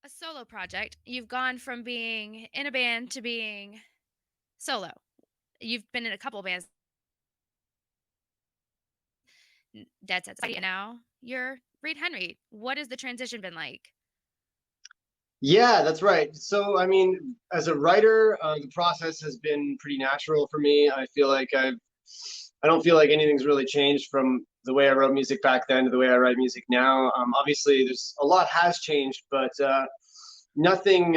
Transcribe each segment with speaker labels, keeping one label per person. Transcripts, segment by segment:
Speaker 1: a solo project, you've gone from being in a band to being solo. You've been in a couple bands, Deadset Society, and now you're Reid Henry. What has the transition been like?
Speaker 2: Yeah, that's right. So, I mean, as a writer, the process has been pretty natural for me. I don't feel like anything's really changed from the way I wrote music back then to the way I write music now. Obviously, there's a lot has changed, but nothing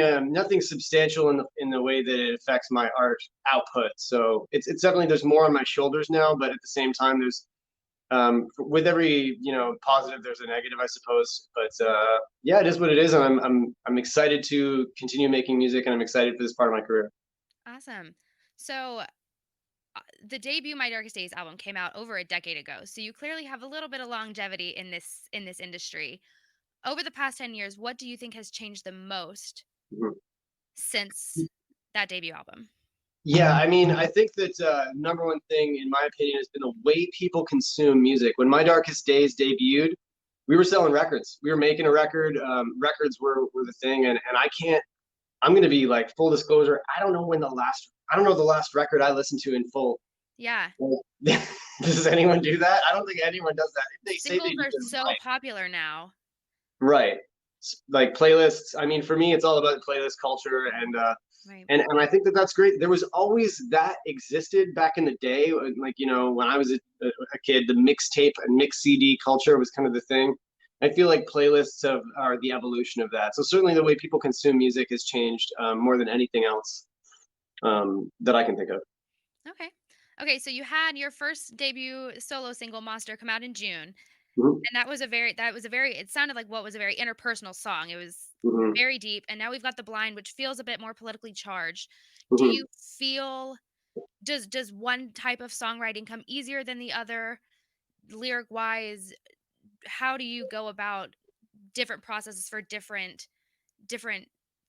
Speaker 2: substantial in the way that it affects my art output. So it's definitely there's more on my shoulders now, but at the same time, there's with every positive there's a negative, I suppose, but yeah, it is what it is, and I'm excited to continue making music, and I'm excited for this part of my career.
Speaker 1: Awesome. So, the debut My Darkest Days album came out over a decade ago. So you clearly have a little bit of longevity in this industry. Over the past 10 years, what do you think has changed the most
Speaker 2: Mhm.
Speaker 1: since that debut album?
Speaker 2: Yeah, I mean, I think that number one thing in my opinion has been the way people consume music. When My Darkest Days debuted, we were selling records, we were making a record. Records were the thing, and I'm going to be like, full disclosure, I don't know the last record I listened to in full.
Speaker 1: Yeah.
Speaker 2: Well, does anyone do that? I don't think anyone does that. If they say they
Speaker 1: Singles
Speaker 2: do,
Speaker 1: are
Speaker 2: they're
Speaker 1: so
Speaker 2: lying.
Speaker 1: popular now.
Speaker 2: Right. Like playlists. I mean, for me, it's all about playlist culture, and
Speaker 1: Right.
Speaker 2: and I think that that's great. There was always that existed back in the day, like when I was a kid, the mixtape and mix CD culture was kind of the thing. I feel like are the evolution of that. So certainly the way people consume music has changed more than anything else that I can think of.
Speaker 1: Okay. Okay, so you had your first debut solo single Monster come out in June,
Speaker 2: Mhm,
Speaker 1: and that was a very it sounded like what was a very interpersonal song. It was
Speaker 2: mhm,
Speaker 1: very deep, and now we've got The Blind, which feels a bit more politically charged. Do
Speaker 2: mhm.
Speaker 1: you feel does one type of songwriting come easier than the other lyric wise? How do you go about different processes for different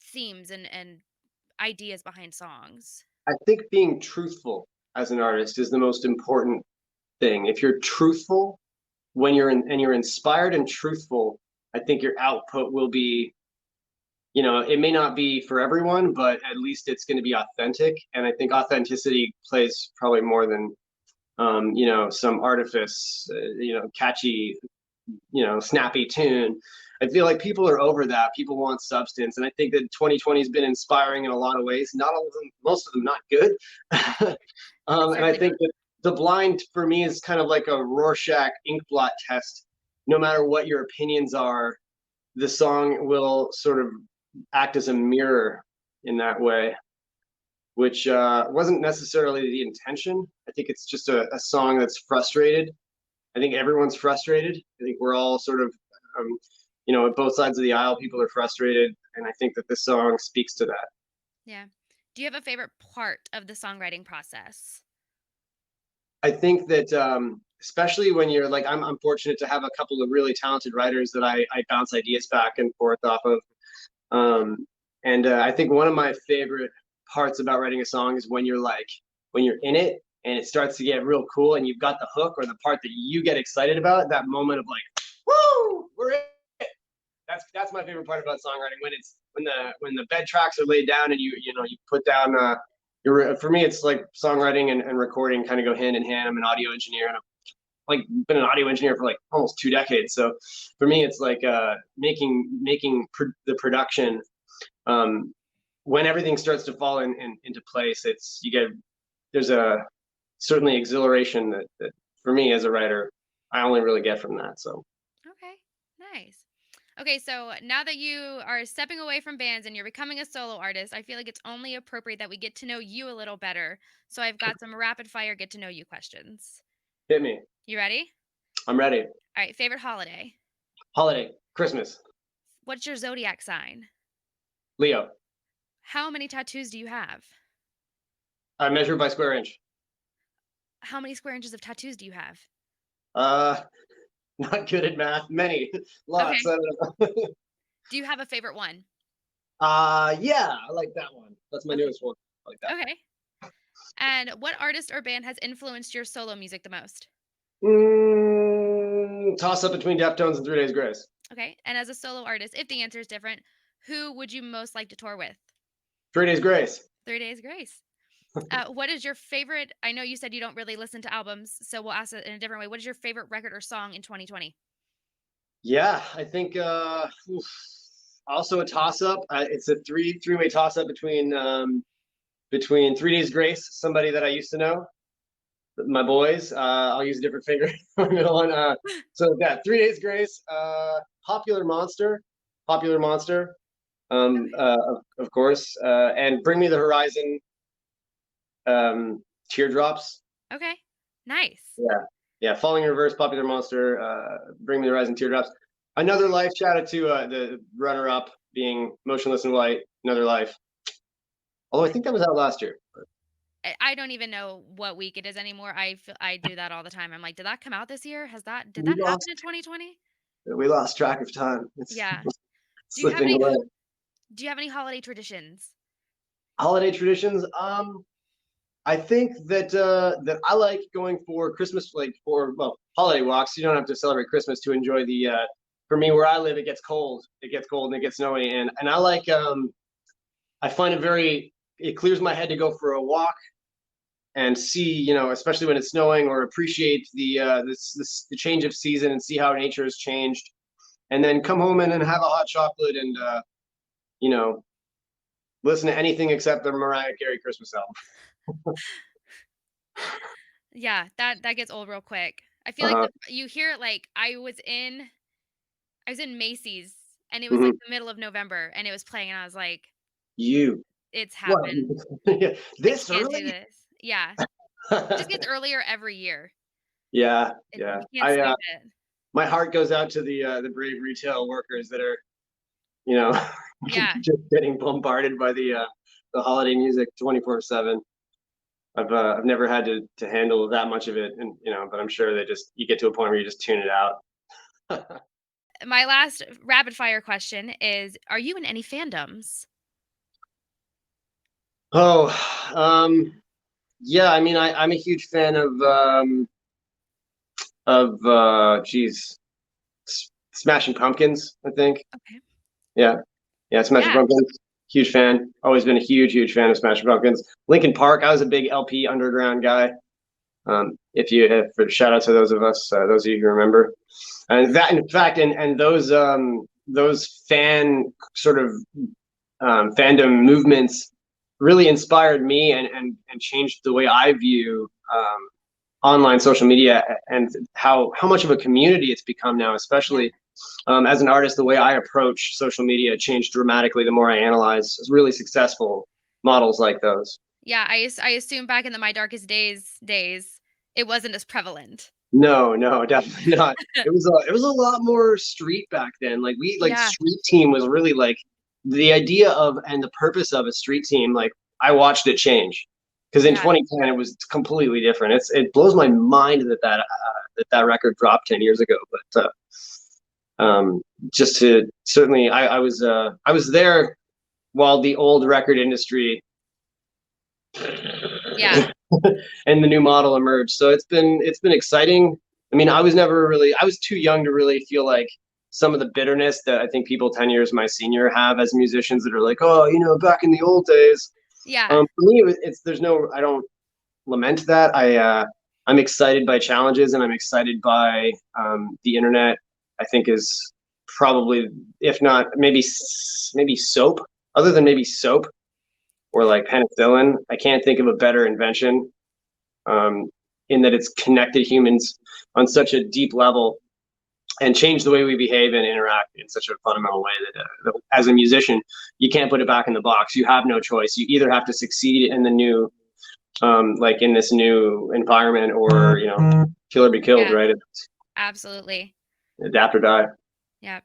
Speaker 1: themes and ideas behind songs?
Speaker 2: I think being truthful as an artist is the most important thing. If you're truthful and you're inspired and truthful, I think your output will be, it may not be for everyone, but at least it's going to be authentic. And I think authenticity plays probably more than, some artifice, catchy, snappy tune. I feel like people are over that. People want substance, and I think that 2020 has been inspiring in a lot of ways. Not all of them, most of them, not good. And I
Speaker 1: Certainly
Speaker 2: think
Speaker 1: not.
Speaker 2: that the blind for me is kind of like a Rorschach ink blot test. No matter what your opinions are, the song will sort of act as a mirror in that way, which wasn't necessarily the intention. I think it's just a song that's frustrated. I think everyone's frustrated. I think we're all sort of, um, at both sides of the aisle, people are frustrated, and I think that this song speaks to that.
Speaker 1: Yeah. Do you have a favorite part of the songwriting process?
Speaker 2: I think that especially when you're like, I'm fortunate to have a couple of really talented writers that I bounce ideas back and forth off of. Um, and I think one of my favorite parts about writing a song is when you're in it and it starts to get real cool and you've got the hook or the part that you get excited about, that moment of like, woo, we're in. That's my favorite part about songwriting, when the bed tracks are laid down and you put down your for me it's like songwriting and recording kind of go hand in hand. I'm an audio engineer, and I've like been an audio engineer for like almost 2 decades. So for me it's like the production, um, when everything starts to fall into place. It's you get There's a certainly exhilaration that for me as a writer I only really get from that. So
Speaker 1: Okay. Nice. Okay, so now that you are stepping away from bands and you're becoming a solo artist, I feel like it's only appropriate that we get to know you a little better. So I've got some rapid fire get to know you questions.
Speaker 2: hit me.
Speaker 1: You ready?
Speaker 2: I'm ready.
Speaker 1: All right, favorite holiday?
Speaker 2: Holiday, Christmas.
Speaker 1: What's your zodiac sign?
Speaker 2: Leo.
Speaker 1: How many tattoos do you have?
Speaker 2: I measure by square inch.
Speaker 1: How many square inches of tattoos do you have?
Speaker 2: Uh, Not good at math. Many, lots.
Speaker 1: Okay.
Speaker 2: I don't know.
Speaker 1: Do you have a favorite one?
Speaker 2: Yeah, I like that one. That's my
Speaker 1: Okay.
Speaker 2: newest one. I like that.
Speaker 1: Okay. And what artist or band has influenced your solo music the most?
Speaker 2: Toss up between Deftones and 3 Days Grace.
Speaker 1: Okay. And as a solo artist, if the answer is different, Who would you most like to tour with?
Speaker 2: 3 Days Grace.
Speaker 1: 3 Days Grace. What is your favorite? I know you said you don't really listen to albums, so we'll ask it in a different way. What is your favorite record or song in 2020?
Speaker 2: Yeah, I think also a toss up. It's a three-way toss up between 3 Days Grace, somebody that I used to know, my boys. I'll use a different finger on the middle one. So yeah, 3 Days Grace, Popular Monster, Popular Monster, of course, and Bring Me the Horizon, Teardrops.
Speaker 1: Okay, nice.
Speaker 2: Yeah, yeah, Falling in Reverse, Popular Monster, Bring Me the Horizon, Teardrops. Another Life. Shout out to the runner-up being Motionless in White. Another Life. Although I think that was out last year.
Speaker 1: I don't even know what week it is anymore. I do that all the time. I'm like, did that come out this year? Did
Speaker 2: We
Speaker 1: that happen
Speaker 2: lost
Speaker 1: in 2020?
Speaker 2: we lost track of time. It's
Speaker 1: Yeah. Do you have
Speaker 2: slipping
Speaker 1: any
Speaker 2: away.
Speaker 1: do you have any holiday traditions?
Speaker 2: Holiday traditions. I think that I like going for Christmas, like for well, holiday walks. You don't have to celebrate Christmas to enjoy the. For me, where I live, it gets cold. It gets cold and it gets snowy, and I like. I find it very. It clears my head to go for a walk and see, especially when it's snowing, or appreciate the change of season and see how nature has changed, and then come home and then have a hot chocolate and you know listen to anything except the Mariah Carey Christmas album.
Speaker 1: Yeah, that gets old real quick. I feel like
Speaker 2: Uh-huh.
Speaker 1: you hear it like I was in Macy's and it was
Speaker 2: Hmm.
Speaker 1: like the middle of November and it was playing and I was like,
Speaker 2: You
Speaker 1: it's
Speaker 2: what?
Speaker 1: happened.
Speaker 2: Yeah,
Speaker 1: I
Speaker 2: this
Speaker 1: can't do
Speaker 2: early?
Speaker 1: this. Yeah. It just gets earlier every year.
Speaker 2: Yeah, yeah.
Speaker 1: You can't
Speaker 2: I
Speaker 1: skip it.
Speaker 2: My heart goes out to the brave retail workers that are, you know,
Speaker 1: Yeah.
Speaker 2: just getting bombarded by the holiday music 24/7. I've never had to handle that much of it, and but I'm sure they just you get to a point where you just tune it out.
Speaker 1: My last rapid fire question is, are you in any fandoms?
Speaker 2: Oh, yeah. I mean, I'm a huge fan geez, Smashing Pumpkins. I think.
Speaker 1: Okay.
Speaker 2: Yeah, yeah. Smashing
Speaker 1: Yeah.
Speaker 2: Pumpkins. Huge fan. Always been a huge fan of Smashing Pumpkins. Linkin Park. I was a big LP Underground guy. If for shout out to those of us, those of you who remember, and that in fact, and those fan sort of fandom movements really inspired me and changed the way I view online social media and how much of a community it's become now,
Speaker 1: Yeah.
Speaker 2: especially as an artist. The way I approach social media changed dramatically the more I analyze really successful models like those.
Speaker 1: Yeah, I assume back in my darkest days, it wasn't as prevalent.
Speaker 2: No, no, definitely not. It was a lot more street back then. Like
Speaker 1: Yeah,
Speaker 2: street team was really like the idea of and the purpose of a street team. Like I watched it change because in
Speaker 1: yeah,
Speaker 2: 2010 it was completely different. It blows my mind that record dropped 10 years ago. But just to certainly, I was there while the old record industry
Speaker 1: yeah,
Speaker 2: and the new model emerged. So it's been exciting. I mean, I was too young to really feel like some of the bitterness that I think people 10 years my senior have as musicians that are like, oh, back in the old days.
Speaker 1: yeah,
Speaker 2: For me, I don't lament that. I'm excited by challenges and I'm excited by the internet. I think is probably, if not maybe soap, other than maybe soap or like penicillin. I can't think of a better invention um, in that it's connected humans on such a deep level and changed the way we behave and interact in such a fundamental way that as a musician, you can't put it back in the box. You have no choice. You either have to succeed in the new, like in this new environment, or kill or be killed,
Speaker 1: yeah,
Speaker 2: right?
Speaker 1: absolutely.
Speaker 2: Adapt or die.
Speaker 1: Yeah.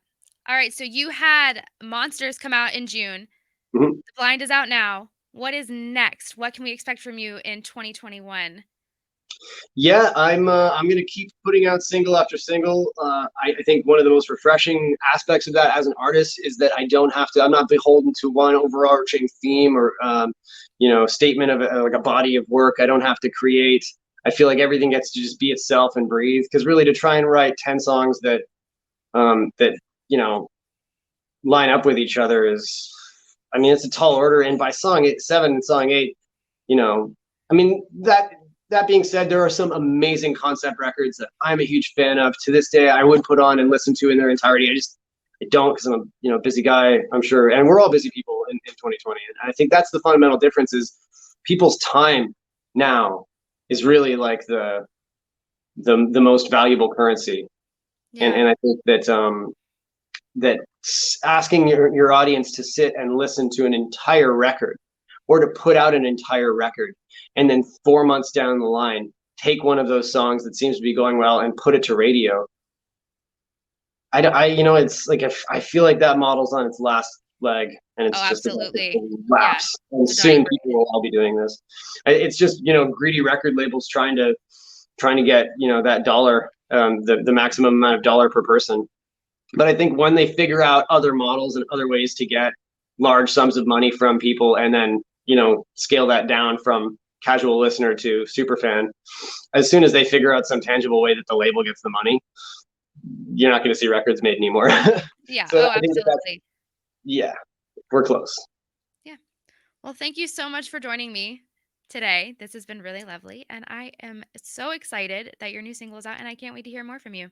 Speaker 1: Alright, so you had Monsters come out in June.
Speaker 2: Mhm.
Speaker 1: The Blind is out now. What is next? What can we expect from you in 2021?
Speaker 2: Yeah, I'm gonna keep putting out single after single. I think one of the most refreshing aspects of that as an artist is that I don't have to. I'm not beholden to one overarching theme or statement of like a body of work. I don't have to create. I feel like everything gets to just be itself and breathe. Because really, to try and write 10 songs that you know line up with each other is, I mean, it's a tall order. And by song 7 and song 8, you know, I mean, that being said, there are some amazing concept records that I'm a huge fan of. To this day, I would put on and listen to in their entirety. I don't, because I'm a busy guy, I'm sure, and we're all busy people in 2020. And I think that's the fundamental difference, is people's time now is really like the most valuable currency.
Speaker 1: Yeah.
Speaker 2: And I think that asking your audience to sit and listen to an entire record, or to put out an entire record, and then 4 months down the line take one of those songs that seems to be going well and put it to radio. It's like, if I feel like that model's on its last leg, and
Speaker 1: Oh,
Speaker 2: it's just about to
Speaker 1: absolutely. Yeah.
Speaker 2: collapse. And
Speaker 1: It's a dying
Speaker 2: soon
Speaker 1: breed.
Speaker 2: people will all be doing this. It's just, greedy record labels trying to get, that dollar, the maximum amount of dollar per person. But I think when they figure out other models and other ways to get large sums of money from people, and then, scale that down from casual listener to super fan, as soon as they figure out some tangible way that the label gets the money, you're not going to see records made anymore.
Speaker 1: Yeah.
Speaker 2: So
Speaker 1: Oh,
Speaker 2: I think that's,
Speaker 1: absolutely.
Speaker 2: yeah, we're close.
Speaker 1: Yeah. Well, thank you so much for joining me today. This has been really lovely, and I am so excited that your new single is out, and I can't wait to hear more from you.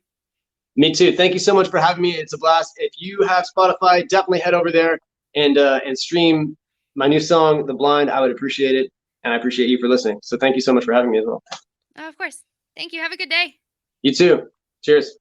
Speaker 2: Me too. Thank you so much for having me. It's a blast. If you have Spotify, definitely head over there and stream my new song, The Blind. I would appreciate it, and I appreciate you for listening. So thank you so much for having me as well.
Speaker 1: Oh, of course. Thank you. Have a good day.
Speaker 2: You too. Cheers.